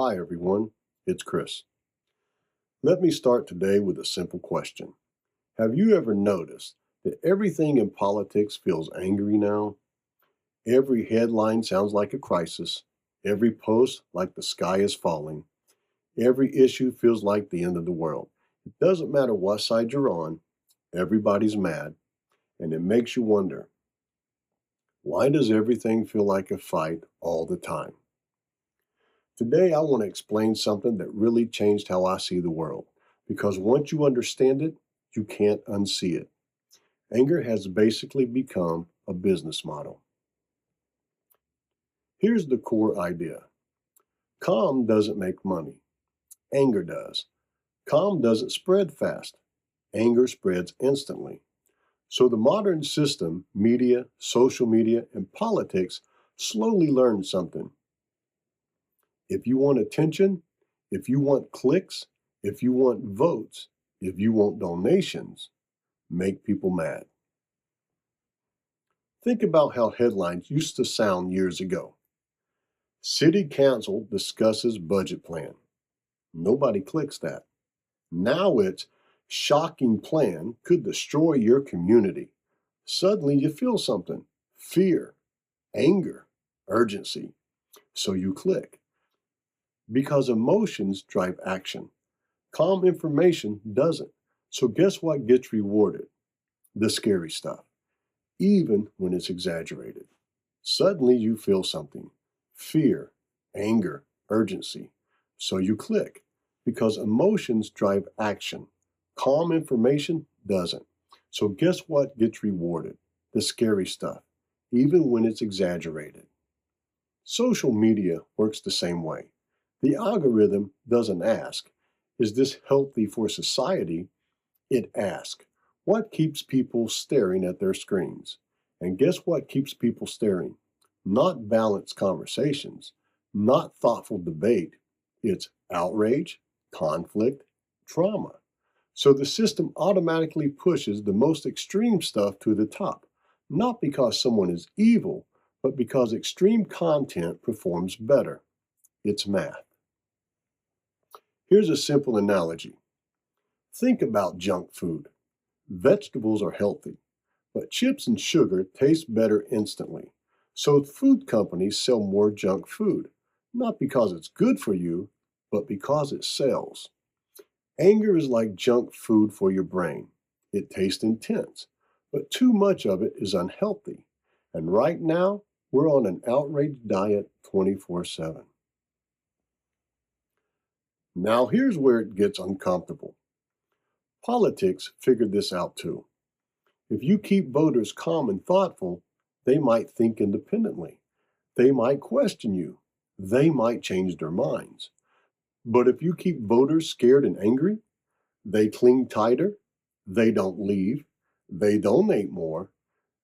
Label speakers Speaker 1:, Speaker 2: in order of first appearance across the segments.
Speaker 1: Hi everyone, it's Chris. Let me start today with a simple question. Have you ever noticed that everything in politics feels angry now? Every headline sounds like a crisis, every post like the sky is falling, every issue feels like the end of the world. It doesn't matter what side you're on, everybody's mad, and it makes you wonder, why does everything feel like a fight all the time? Today, I want to explain something that really changed how I see the world. Because once you understand it, you can't unsee it. Anger has basically become a business model. Here's the core idea. Calm doesn't make money. Anger does. Calm doesn't spread fast. Anger spreads instantly. So the modern system, media, social media, and politics slowly learned something. If you want attention, if you want clicks, if you want votes, if you want donations, make people mad. Think about how headlines used to sound years ago. City Council discusses budget plan. Nobody clicks that. Now it's shocking plan could destroy your community. Suddenly you feel something. Fear, anger, urgency. So you click. Because emotions drive action. Calm information doesn't. So guess what gets rewarded? The scary stuff, even when it's exaggerated. Suddenly you feel something. Fear, anger, urgency. So you click. Because emotions drive action. Calm information doesn't. So guess what gets rewarded? The scary stuff, even when it's exaggerated. Social media works the same way. The algorithm doesn't ask, is this healthy for society? It asks, what keeps people staring at their screens? And guess what keeps people staring? Not balanced conversations, not thoughtful debate. It's outrage, conflict, trauma. So the system automatically pushes the most extreme stuff to the top, not because someone is evil, but because extreme content performs better. It's math. Here's a simple analogy. Think about junk food. Vegetables are healthy, but chips and sugar taste better instantly. So food companies sell more junk food, not because it's good for you, but because it sells. Anger is like junk food for your brain. It tastes intense, but too much of it is unhealthy. And right now, we're on an outrage diet 24/7. Now here's where it gets uncomfortable. Politics figured this out too. If you keep voters calm and thoughtful, they might think independently. They might question you. They might change their minds. But if you keep voters scared and angry, they cling tighter, they don't leave, they donate more,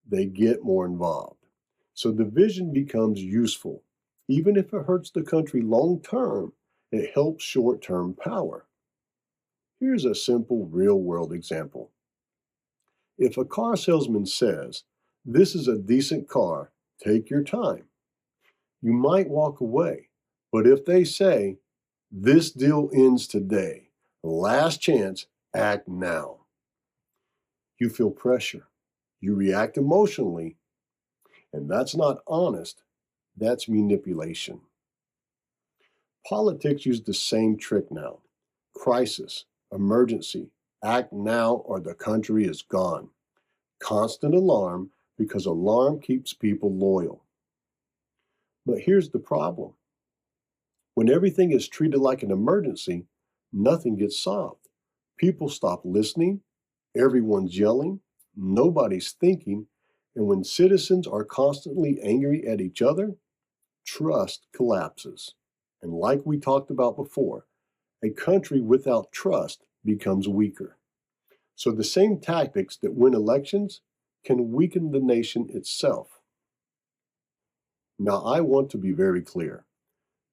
Speaker 1: they get more involved. So division becomes useful. Even if it hurts the country long term, it helps short term power. Here's a simple real world example. If a car salesman says, this is a decent car, take your time, you might walk away. But if they say, this deal ends today, last chance, act now, you feel pressure. You react emotionally, and that's not honest, that's manipulation. Politics use the same trick now. Crisis, emergency, act now or the country is gone. Constant alarm because alarm keeps people loyal. But here's the problem. When everything is treated like an emergency, nothing gets solved. People stop listening, everyone's yelling, nobody's thinking, and when citizens are constantly angry at each other, trust collapses. And like we talked about before, a country without trust becomes weaker. So the same tactics that win elections can weaken the nation itself. Now, I want to be very clear.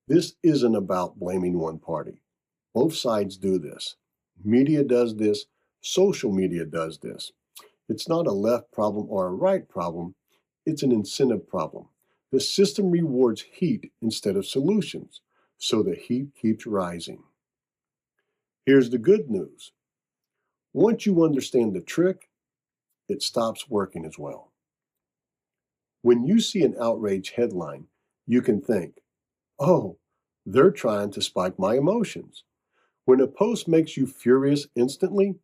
Speaker 1: This isn't about blaming one party. Both sides do this. Media does this. Social media does this. It's not a left problem or a right problem. It's an incentive problem. The system rewards heat instead of solutions. so the heat keeps rising. Here's the good news. Once you understand the trick, it stops working as well. When you see an outrage headline, you can think, oh, they're trying to spike my emotions. When a post makes you furious instantly,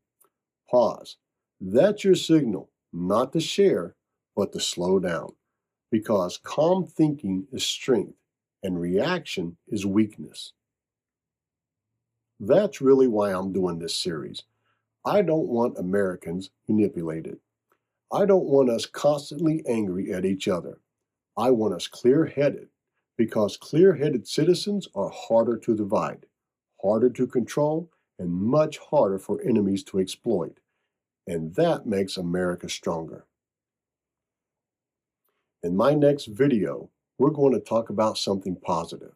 Speaker 1: pause. That's your signal, not to share, but to slow down. Because calm thinking is strength and reaction is weakness. That's really why I'm doing this series. I don't want Americans manipulated. I don't want us constantly angry at each other. I want us clear-headed, because clear-headed citizens are harder to divide, harder to control, and much harder for enemies to exploit. And that makes America stronger. In my next video, we're going to talk about something positive.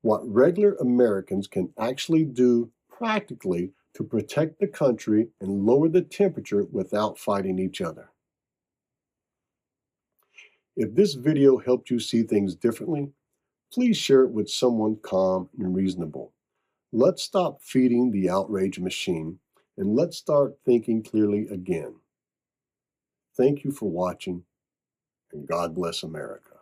Speaker 1: What regular Americans can actually do practically to protect the country and lower the temperature without fighting each other. If this video helped you see things differently, please share it with someone calm and reasonable. Let's stop feeding the outrage machine and let's start thinking clearly again. Thank you for watching, and God bless America.